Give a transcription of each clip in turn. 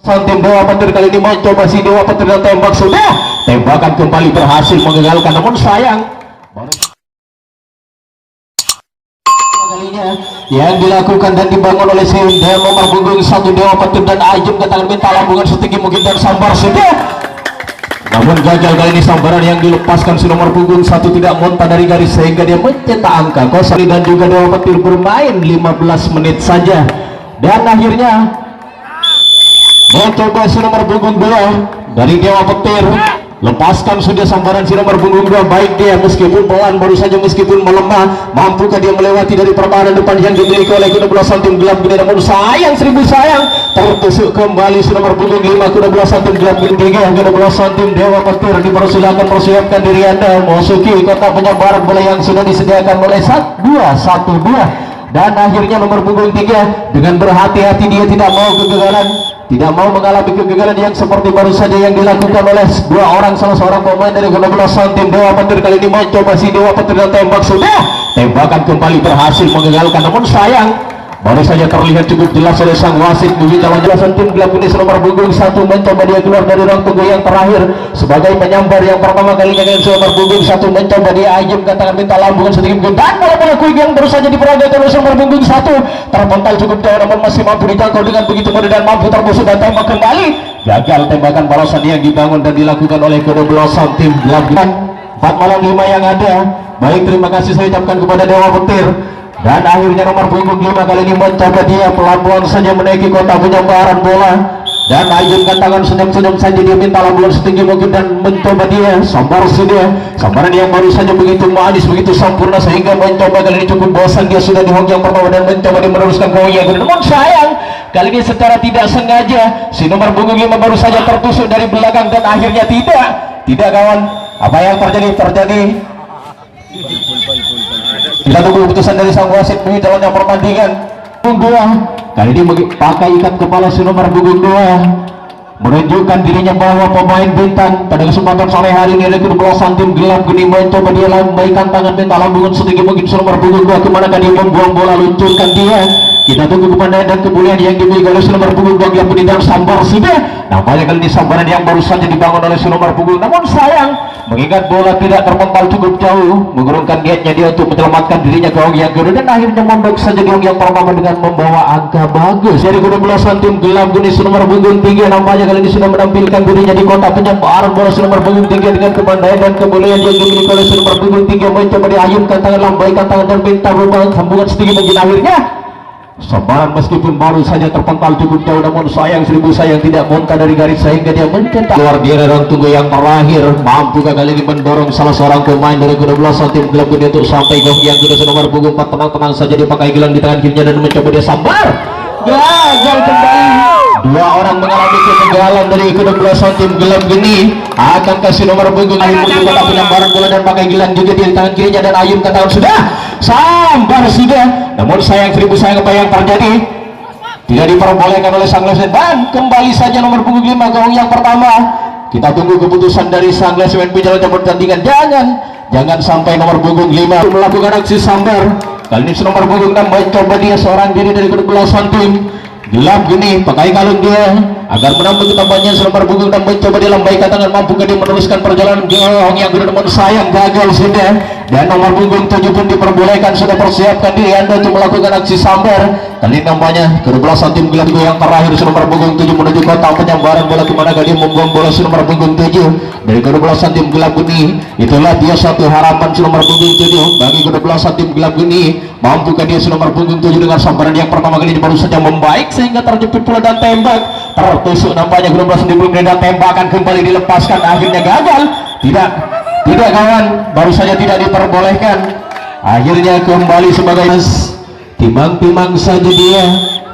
Tim Dewa Petir kali ini mencoba si Dewa Petir dan tembak sudah. Tembakan kembali berhasil mengagalkan, namun sayang kalinya yang dilakukan dan dibangun oleh si nomor punggung 1 Dewa Petir dan Ajum ke tangan minta lambungan setinggi mungkin dan sambar sudah. Namun gagal kali ini sambaran yang dilepaskan si nomor punggung 1 tidak monta dari garis sehingga dia mencetak angka kosong dan juga Dewa Petir bermain 15 menit saja dan akhirnya mencoba si nomor punggung 2 dari Dewa Petir lepaskan sudah sambaran si nomor punggung 2 baik dia meskipun pelan baru saja meskipun melemah mampukah dia melewati dari pertahanan depan yang dimiliki oleh kuda belasan tim gelap gini namun sayang seribu sayang tertusuk kembali si nomor punggung 5 kuda belasan tim gelap gini kuda belasan tim Dewa Petir dipersilakan persiapkan diri anda memasuki kotak penyebaran bola yang sudah disediakan oleh 2-1-2 dan akhirnya nomor punggung 3 dengan berhati-hati dia tidak mau kegagalan, tidak mau mengalami kegagalan yang seperti baru saja yang dilakukan oleh dua orang salah seorang pemain dari kuda belasan tim Dewa Petir kali ini mencoba si Dewa Petir dan tembak sudah. Tembakan kembali berhasil mengagalkan, namun sayang baru saja terlihat cukup jelas oleh sang wasit bagi calon jelasan tim gelap ini nomor punggung 1 mencoba dia keluar dari ruang tunggu yang terakhir sebagai penyambar yang pertama kalinya dengan nomor punggung 1 mencoba dia Ajim katakan minta lambungan sedikit dan bola quick yang baru saja diperagakan oleh nomor punggung 1 terpental cukup jauh namun masih mampu dijangkau dengan begitu mudah dan mampu terpusat dan tembak kembali gagal tembakan balasan yang dibangun dan dilakukan oleh kuda belasan tim gelap 4 malam 5 yang ada. Baik, terima kasih saya ucapkan kepada Dewa Petir. Dan akhirnya nomor punggung 5 kali ini mencoba dia pelan-pelan saja menaiki kotak penyebaran bola dan ajungkan tangan senyum-senyum saja dia minta lambungan setinggi mungkin dan mencoba dia sambar sudah sambaran yang baru saja begitu manis begitu sempurna sehingga mencoba kali ini cukup bosan dia sudah di hong yang pertama dan mencoba dia meneruskan ke hong yang kedua namun sayang kali ini secara tidak sengaja si nomor punggung 5 baru saja tertusuk dari belakang dan akhirnya tidak kawan apa yang terjadi kita tunggu keputusan dari sang wasit di jalannya pertandingan. Punggung 2 kali ini pakai ikat kepala si nomor punggung 2 menunjukkan dirinya bahwa pemain bintang pada kesempatan sore hari ini ada kedua tim gelap geni mencoba dia lambaikan tangan minta lambungan setinggi mungkin si nomor punggung 2 kemana dia membuang bola luncurkan dia kita tunggu kepandaian dan kemuliaan yang dimiliki oleh si nomor punggung 2 gelap geni dan sambar sudah nampaknya kali ini sambaran yang baru saja dibangun oleh si nomor punggung namun sayang mengingat bola tidak terpental cukup jauh mengurungkan niatnya dia untuk menyelamatkan dirinya ke hong yang kedua dan akhirnya membek saja di hong yang pertama dengan membawa angka bagus dari kuda belasan tim gelap geni nomor punggung 3 nampaknya kali ini sudah menampilkan dirinya di kotak penyebaran bola nomor punggung 3 dengan kepandaian dan kemuliaan yang dimiliki oleh nomor punggung 3 mencoba diayunkan tangan lambaikan tangan dan minta lubang sambungan sedikit mungkin akhirnya sambaran meskipun baru saja terpental cukup jauh namun sayang seribu sayang tidak monta dari garis sehingga dia mencetak keluar di ruang tunggu yang terakhir mampu kali ini mendorong salah seorang pemain dari kuda belasan tim gelap geni untuk sampai ke yang kedua nomor punggung 4 tenang-tenang saja dipakai gelang di tangan kirinya dan mencoba dia sambar gagal kembali dua orang mengalami kegagalan dari kuda belasan tim gelap geni akan kasih nomor punggung menuju kotak penyambaran bola dan pakai gelang juga di tangan kirinya dan ayun ke tangan sudah sambar sudah namun sayang seribu sayang apa yang terjadi tidak diperbolehkan oleh sang wasit dan kembali saja nomor punggung 5 ke hong yang pertama kita tunggu keputusan dari sang wasit jalannya pertandingan jangan sampai nomor punggung 5 melakukan aksi sambar kali ini nomor punggung 6 mencoba dia seorang diri dari kedua belasan tim gelap gini pakai kalung dia agar menambah ketambahannya nomor punggung 6 mencoba dia lambaikan tangan mampu dia meneruskan perjalanan ke hong yang kedua namun sayang gagal sudah dan nomor punggung 7 pun diperbolehkan sudah persiapkan diri anda untuk melakukan aksi sambar kali nampaknya kedua tim gelap yang terakhir nomor punggung 7 menuju kotak penyambaran bola kemana dia membuang bola nomor punggung 7 dari kedua tim gelap ini itulah dia satu harapan nomor punggung 7 bagi kedua tim gelap ini mampukah dia nomor punggung 7 dengan sambaran yang pertama kali baru saja membaik sehingga terjepit pula dan tembak tertusuk nampaknya kedua tim dan tembakan kembali dilepaskan akhirnya gagal tidak kawan baru saja tidak diperbolehkan akhirnya kembali sebagai timang-timang saja dia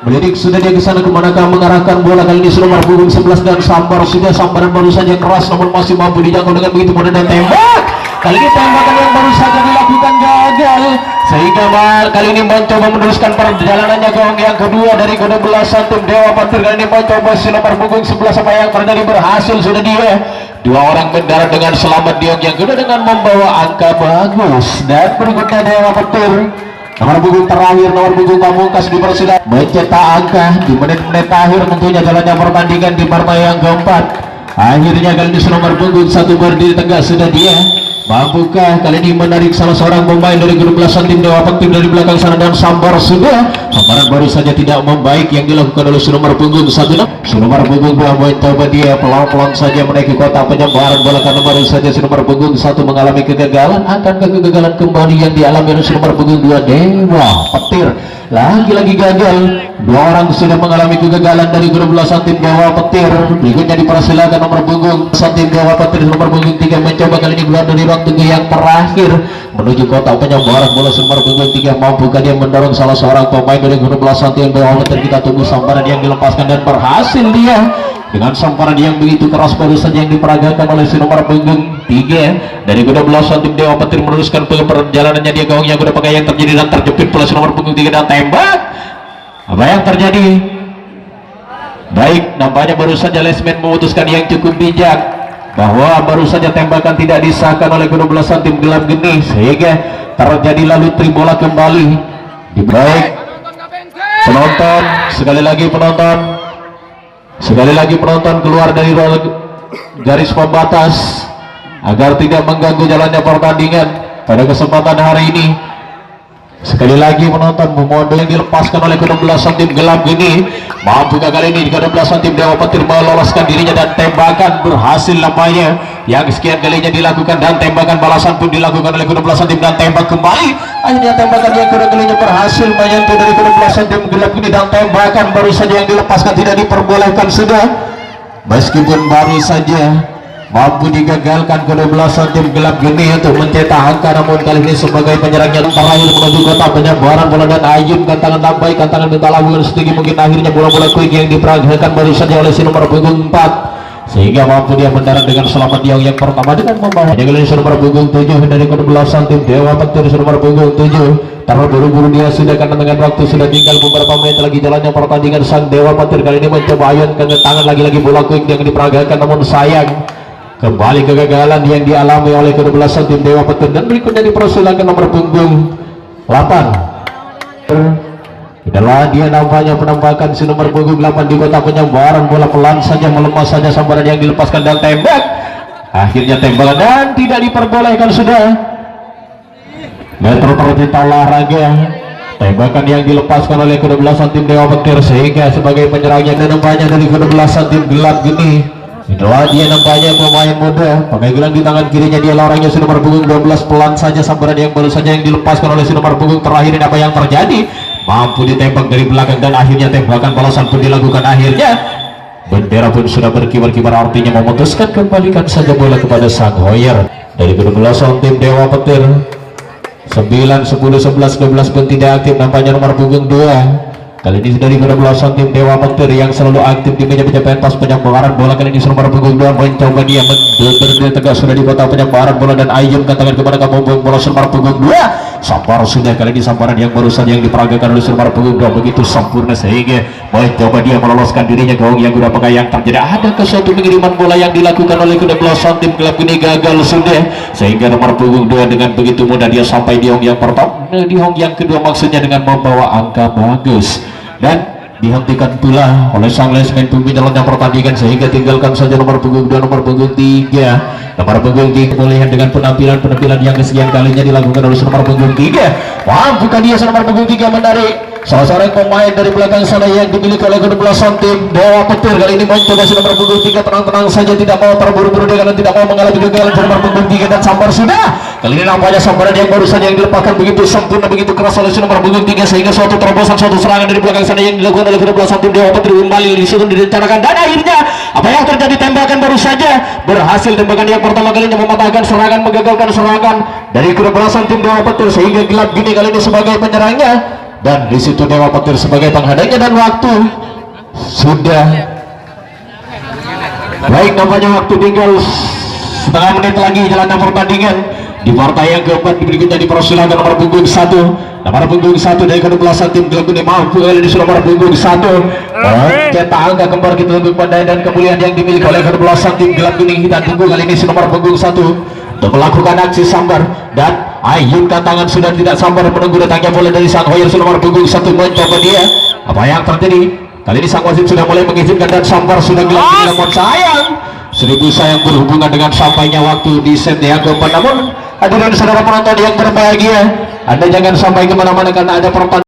melirik sudah dia ke sana kemanakah mengarahkan bola kali ini nomor punggung 11 dan sambar sudah sambaran baru saja keras namun masih mampu dijangkau dengan begitu mudah dan tembak kali ini tembakan yang baru saja dilakukan gagal sehingga kali ini mencoba meneruskan perjalanannya ke hong yang kedua dari kuda belasan tim Dewa Petir kali ini mencoba si nomor punggung 11 apa yang terjadi berhasil sudah dia dua orang mendarat dengan selamat di hong yang kedua dengan membawa angka bagus dan berikutnya Dewa Petir Nomor punggung terakhir, nomor punggung pamungkas dipersilakan mencetak angka di menit-menit akhir tentunya jalannya pertandingan di partai yang keempat. Akhirnya kali ini nomor punggung 1 berdiri tegak, sudah dia mampukah kali ini menarik salah seorang pemain dari grup belasan tim Dewa Petir dari belakang sana dan sambar sudah. Sambaran baru saja tidak membaik yang dilakukan oleh nomor punggung 1. Nomor punggung 2 mencoba dia pelan-pelan saja menaiki kotak penyebaran bola karena baru saja nomor punggung 1 mengalami kegagalan. Akankah kegagalan kembali yang dialami oleh nomor punggung 2 Dewa Petir? Lagi-lagi gagal. Dua orang sudah mengalami kegagalan dari grup belasan tim Dewa Petir. Berikutnya dipersilakan nomor punggung tim Dewa Petir nomor punggung 3 mencoba kali ini keluar dari ruang tunggu yang terakhir menuju kotak penyebaran bola. Nomor punggung 3 mampukah dia mendorong salah seorang pemain dari grup belasan tim Dewa Petir? Kita tunggu sambaran yang dilepaskan dan berhasil dia dengan sambaran yang begitu keras baru saja yang diperagakan oleh nomor punggung 3 dari grup belasan tim Dewa Petir meneruskan perjalanannya. Dia gawang yang udah pakai yang terjadi dan terjepit oleh nomor punggung 3 dan tembak. Apa yang terjadi? Baik, nampaknya baru saja Lesman memutuskan yang cukup bijak bahwa baru saja tembakan tidak disahkan oleh grup belasan tim gelap geni sehingga terjadi lalu tribola kembali. Baik, penonton sekali lagi penonton keluar dari garis pembatas agar tidak mengganggu jalannya pertandingan pada kesempatan hari ini. Sekali lagi penonton memohon yang dilepaskan oleh grup belasan tim gelap ini. Mampukah kali ini grup belasan tim Dewa Petir meloloskan dirinya dan tembakan berhasil nampaknya yang sekian kalinya dilakukan dan tembakan balasan pun dilakukan oleh grup belasan tim dan tembak kembali. Akhirnya tembakan yang kedua kalinya berhasil menyentuh dari grup belasan tim gelap ini dan tembakan baru saja yang dilepaskan tidak diperbolehkan sudah. Meskipun baru saja mampu digagalkan kedua belasan tim gelap geni untuk mencetak angka, namun kali ini sebagai penyerangnya terakhir menuju kotak penyebaran bola dan Ayun kantangan tambahi kantangan minta labuan setinggi mungkin. Akhirnya bola-bola quick yang diperagakan baru saja oleh nomor punggung 4 sehingga mampu dia mendarat dengan selamat yang pertama dengan membawa kali ini nomor punggung 7 dari kedua belasan tim Dewa Petir. Nomor punggung 7 terburu-buru dia sudah karena dengan waktu sudah tinggal beberapa menit lagi jalannya pertandingan. Sang Dewa Petir kali ini mencoba Ayun ke tangan lagi-lagi bola quick yang diperagakan, namun sayang kembali kegagalan yang dialami oleh kedua belasan tim Dewa Petir. Dan berikutnya dipersilakan nomor punggung 8 adalah dia nampaknya penampakan nomor punggung 8 di kotak penyebaran bola. Pelan saja melemah saja sambaran yang dilepaskan dan tembak. Akhirnya tembakan dan tidak diperbolehkan sudah. Metro Percinta Olahraga tembakan yang dilepaskan oleh kedua belasan tim Dewa Petir sehingga sebagai penyerangnya dan nampaknya dari kedua belasan tim gelap gini itulah dia nampaknya pemain muda pakai gelang di tangan kirinya dia orangnya nomor punggung 12. Pelan saja sambaran yang baru saja yang dilepaskan oleh nomor punggung terakhir. Apa yang terjadi? Mampu ditembak dari belakang dan akhirnya tembakan balasan pun dilakukan. Akhirnya bendera pun sudah berkibar-kibar artinya memutuskan kembalikan saja bola kepada sang Hoyer dari kedua belasan tim Dewa Petir. 9, 10, 11, 12 pun tidak aktif nampaknya nomor punggung 2. Kali ini dari kedua belasan tim Dewa Petir yang selalu aktif di meja penyebaran penyebaran bola. Kali ini nomor punggung 2 mencoba dia berdiri tegak sudah di kotak penyebaran bola dan Ayun katakan kepada kamu bola nomor punggung 2. Sampar sudah kali ini sambaran yang baru saja yang diperagakan oleh nomor punggung 2 begitu sempurna sehingga mencoba dia meloloskan dirinya gawang yang sudah pakai yang terjadi. Adakah suatu pengiriman bola yang dilakukan oleh kedua belasan tim klub ini gagal sudah sehingga nomor punggung 2 dengan begitu mudah dia sampai di hong yang pertama, di hong yang kedua maksudnya dengan membawa angka bagus dan dihentikan pula oleh sang Lesman pembina yang pertandingan sehingga tinggalkan saja nomor punggung 2 nomor punggung 3. Nomor punggung 3 pemulihan dengan penampilan yang kesekian kalinya dilakukan oleh nomor punggung 3. Mampukah dia nomor punggung 3 menarik salah seorang pemain dari belakang sana yang dimiliki oleh kedua belasan tim Dewa Petir. Kali ini mencoba nomor punggung 3 tenang-tenang saja tidak mau terburu-buru dia karena tidak mau mengalami kegagalan nomor punggung 3 dan sambar sudah. Kali ini nampaknya sambaran yang baru saja yang dilepaskan begitu sempurna begitu keras oleh nomor punggung 3 sehingga suatu terobosan suatu serangan dari belakang sana yang dilakukan oleh kedua belasan tim Dewa Petir kembali disusun direncanakan dan akhirnya apa yang terjadi? Tembakan baru saja berhasil. Tembakan yang pertama kalinya mematahkan serangan, menggagalkan serangan dari kedua belasan tim Dewa Petir sehingga gelap gini kali ini sebagai penyerangnya dan di situ Dewa Petir sebagai penghadangnya dan waktu sudah baik nampaknya waktu tinggal setengah menit lagi jalannya pertandingan di partai yang keempat. Berikutnya dipersilakan nomor punggung 1 dari kedua belasan tim gelap ini mampu kali ini nomor punggung 1 cetak angka kembar kita untuk pandai dan kemuliaan yang dimiliki oleh kedua belasan tim gelap ini. Kita tunggu kali ini nomor punggung 1 untuk melakukan aksi sambar dan Ayun tangan sudah tidak sabar menunggu datangnya bola dari sang Hoyer nomor punggung 1 mencoba dia. Apa yang terjadi? Kali ini sang wasit sudah mulai mengizinkan dan sabar sudah gelar, namun sayang seribu sayang berhubungan dengan sampainya waktu di set yang keempat. Namun hadirin saudara penonton yang berbahagia, Anda jangan sampai kemana-mana karena ada pertandingan